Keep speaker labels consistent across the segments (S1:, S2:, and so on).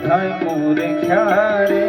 S1: થાય મોરે ખ્યારે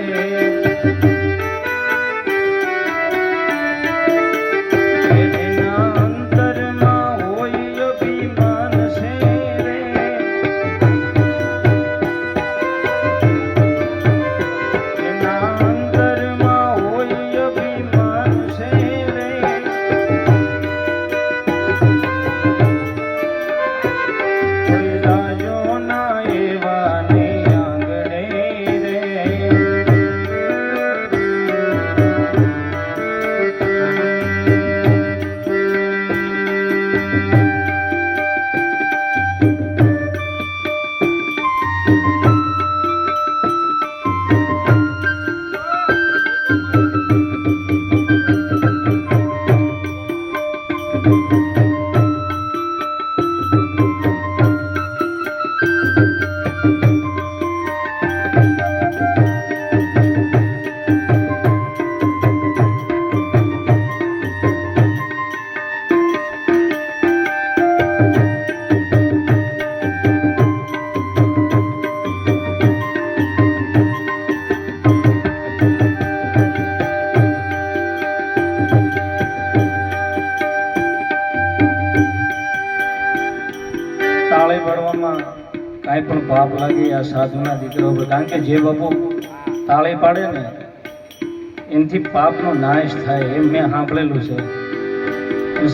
S1: તાળી પાડવામાં કાંઈ પણ પાપ લાગે આ સાધુના દીકરો, કારણ કે જે બાપુ તાળી પાડે ને એનાથી પાપનો નાશ થાય એમ મેં સાંભળેલું છે.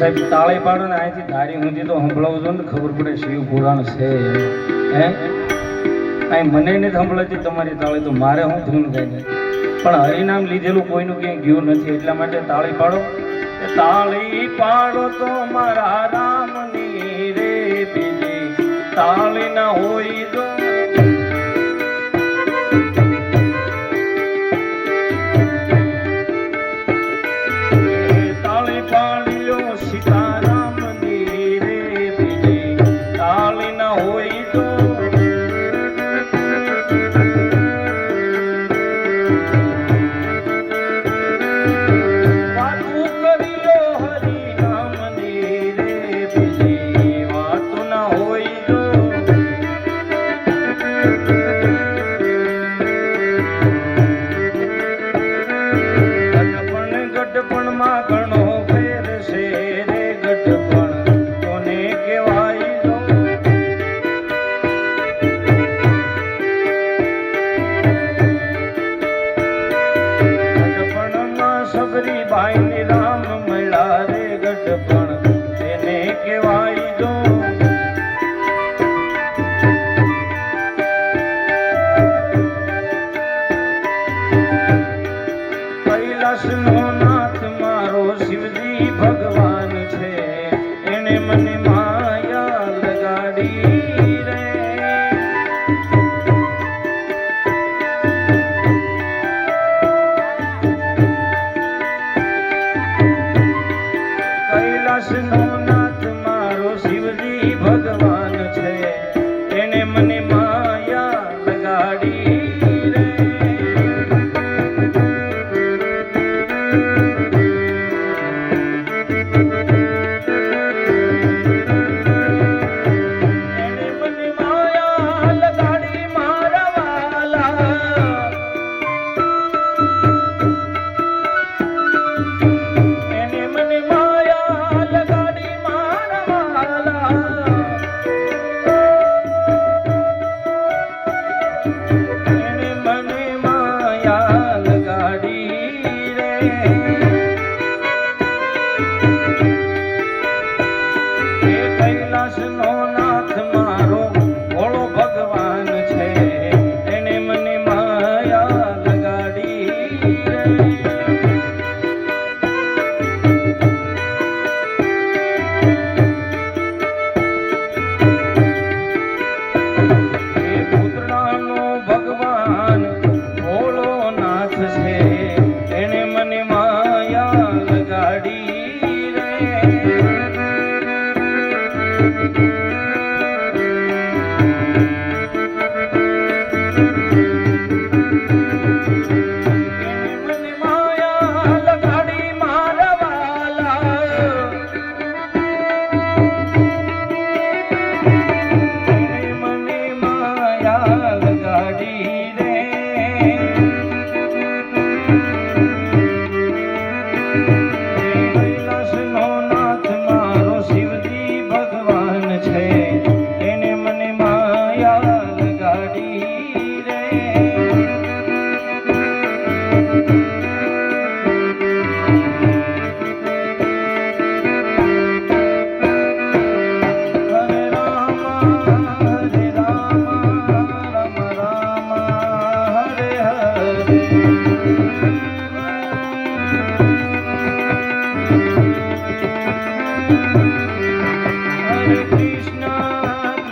S1: સાહેબ તાળી પાડો ને અહીંથી ધારી ઊંધી તો સંભળાવું છો ને ખબર પડે શિવ પુરાણ છે હે. અહીં મને નથી સંભળાતી તમારી તાળી તો મારે હું ધૂન જાય પણ હરિનામ લીધેલું કોઈનું ક્યાંય ગયું નથી એટલા માટે તાળી પાડો. તાળી પાડો તો મારા રામની રે બીજી તાળી ના હોય તો તાળી પાડ્યો સીતારામની રે બીજી તાળી ના હોય તો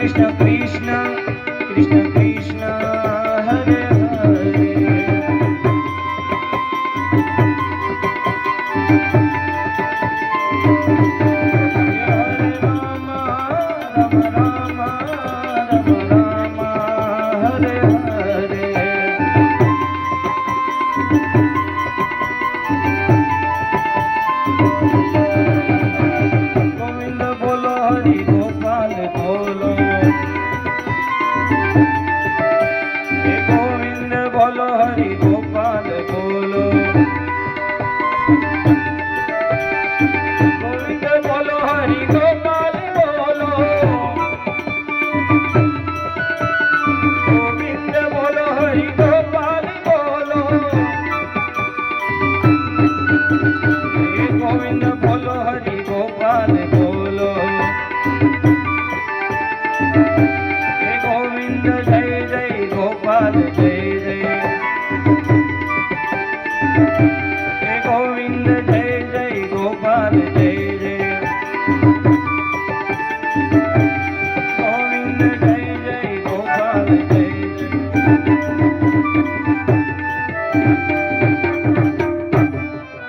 S1: Krishna Krishna Krishna Krishna Hare Hare Hare Rama Rama Rama Rama Rama Hare Hare Govind bolo Hari Gopal bolo Govind बोलो हरि गोपाल बोलो गोविंद बोलो हरि गोपाल बोलो गोविंद बोलो हरि